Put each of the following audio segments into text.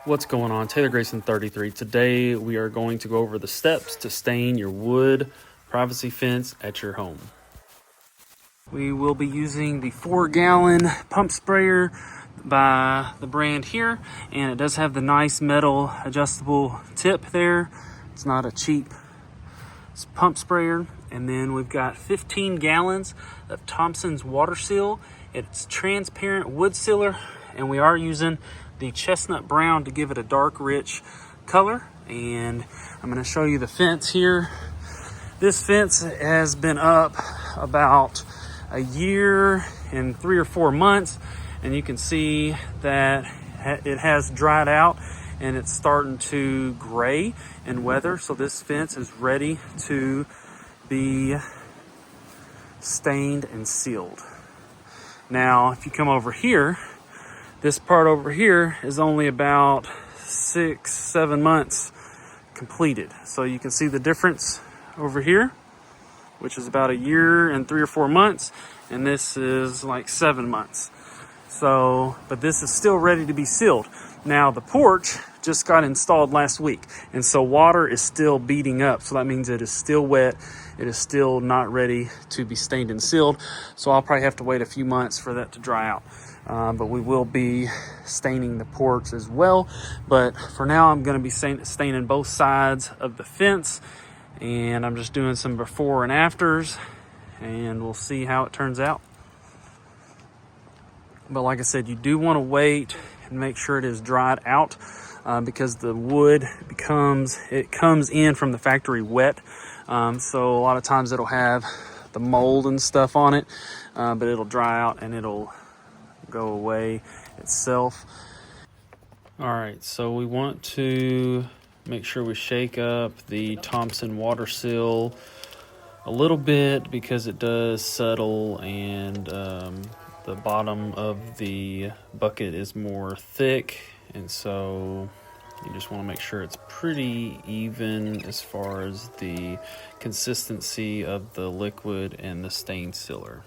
What's going on? Taylor Grayson 33. Today we are going to go over the steps to stain your wood privacy fence at your home. We will be using the 4-gallon pump sprayer by the brand here, and it does have the nice metal adjustable tip there. It's not a cheap pump sprayer. And then we've got 15 gallons of Thompson's water seal. It's transparent wood sealer, and we are using the chestnut brown to give it a dark, rich color. And I'm going to show you the fence here. This fence has been up about a year and 3 or 4 months, and you can see that it has dried out and it's starting to gray and weather. So this fence is ready to be stained and sealed. Now, if you come over here, this part over here is only about 6-7 months completed. So you can see the difference over here, which is about a year and 3 or 4 months, and this is like 7 months. So, but this is still ready to be sealed. Now, the porch just got installed last week, and so water is still beating up. So that means it is still wet. It is still not ready to be stained and sealed. So I'll probably have to wait a few months for that to dry out. But we will be staining the porch as well. But for now, I'm going to be staining both sides of the fence, and I'm just doing some before and afters, and we'll see how it turns out. But like I said, you do want to wait and make sure it is dried out, because the wood comes in from the factory wet. So a lot of times it'll have the mold and stuff on it, but it'll dry out and it'll go away itself. All right, so we want to make sure we shake up the Thompson water seal a little bit because it does settle, and the bottom of the bucket is more thick, and so you just want to make sure it's pretty even as far as the consistency of the liquid and the stain sealer.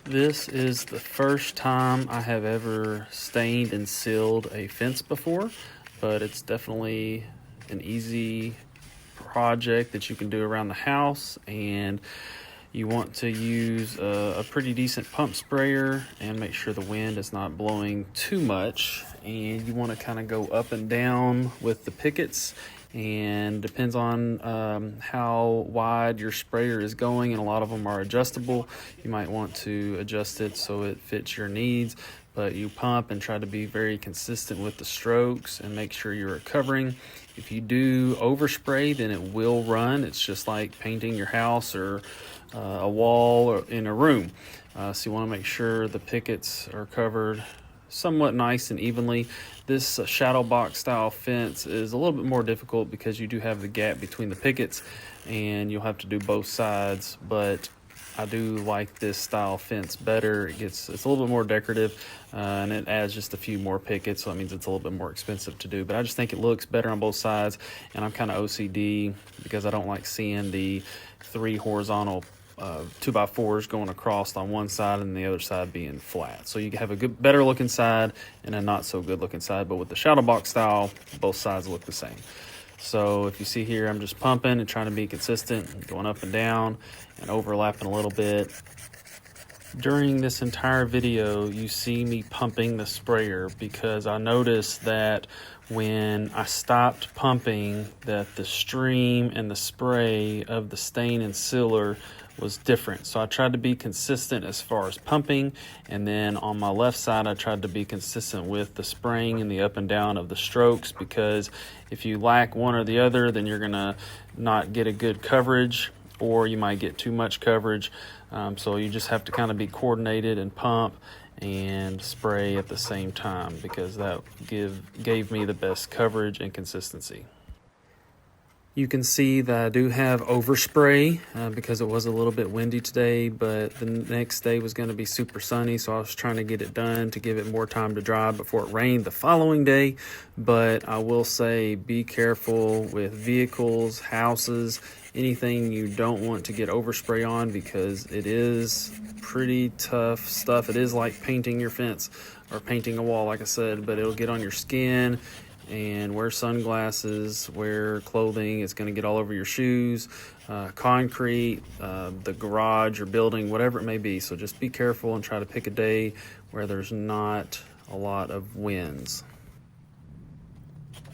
This is the first time I have ever stained and sealed a fence before, but it's definitely an easy project that you can do around the house. And you want to use a pretty decent pump sprayer and make sure the wind is not blowing too much. And you want to kind of go up and down with the pickets, and depends on how wide your sprayer is going, and a lot of them are adjustable. You might want to adjust it so it fits your needs, but you pump and try to be very consistent with the strokes and make sure you're covering. If you do overspray, then it will run. It's just like painting your house or a wall or in a room. So you want to make sure the pickets are covered somewhat nice and evenly. This shadow box style fence is a little bit more difficult because you do have the gap between the pickets, and you'll have to do both sides. But I do like this style fence better. It's a little bit more decorative, and it adds just a few more pickets, so that means it's a little bit more expensive to do. But I just think it looks better on both sides, and I'm kind of OCD because I don't like seeing the 3 horizontal 2x4s going across on one side and the other side being flat. So you have a better looking side and a not so good looking side. But with the shadow box style, both sides look the same. So if you see here, I'm just pumping and trying to be consistent, going up and down and overlapping a little bit. During this entire video, you see me pumping the sprayer because I noticed that when I stopped pumping, that the stream and the spray of the stain and sealer was different. So I tried to be consistent as far as pumping, and then on my left side I tried to be consistent with the spraying and the up and down of the strokes, because if you lack one or the other, then you're gonna not get a good coverage, or you might get too much coverage. So you just have to kind of be coordinated and pump and spray at the same time, because that gave me the best coverage and consistency. You can see that I do have overspray because it was a little bit windy today, but the next day was going to be super sunny, so I was trying to get it done to give it more time to dry before it rained the following day. But I will say be careful with vehicles, houses, anything you don't want to get overspray on, because it is pretty tough stuff. It is like painting your fence or painting a wall, like I said, but it'll get on your skin. And wear sunglasses, wear clothing. It's going to get all over your shoes, concrete, the garage or building, whatever it may be. So just be careful and try to pick a day where there's not a lot of winds.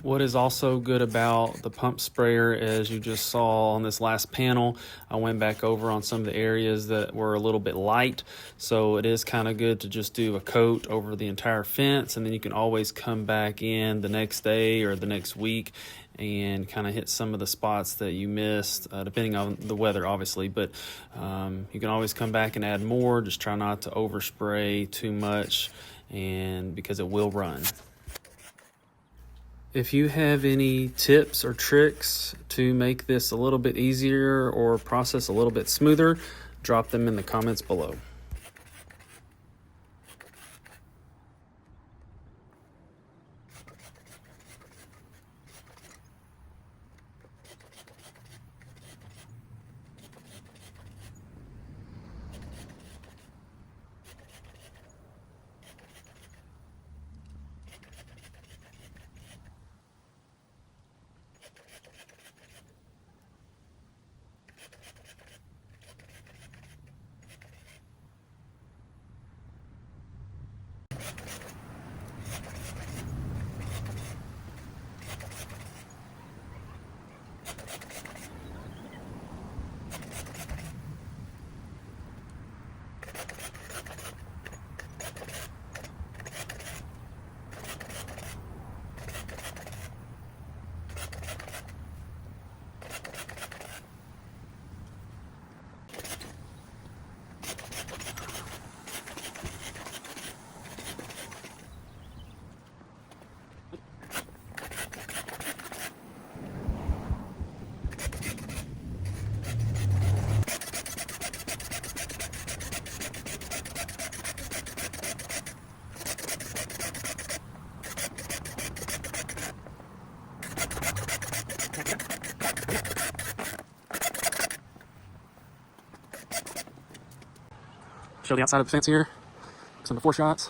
What is also good about the pump sprayer, as you just saw on this last panel, I went back over on some of the areas that were a little bit light. So it is kind of good to just do a coat over the entire fence, and then you can always come back in the next day or the next week and kind of hit some of the spots that you missed, depending on the weather, obviously. But you can always come back and add more. Just try not to overspray too much, and because it will run. If you have any tips or tricks to make this a little bit easier or process a little bit smoother, drop them in the comments below. Show the outside of the fence here, some before shots.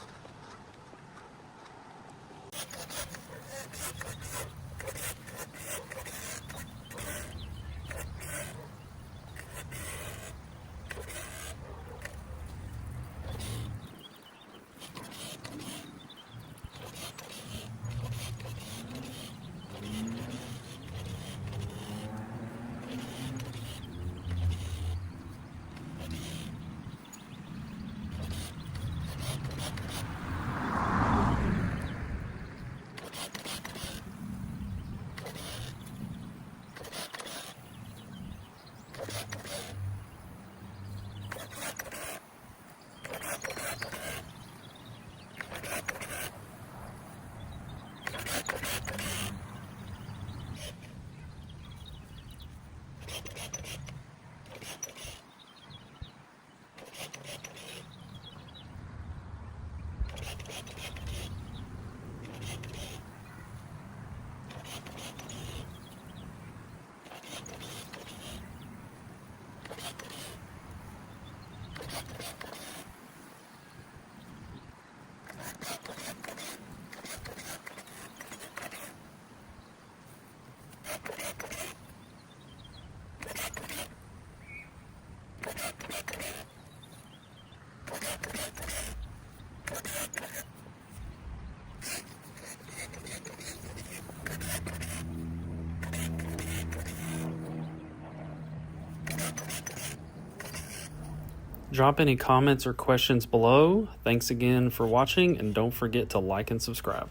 Drop any comments or questions below. Thanks again for watching, and don't forget to like and subscribe.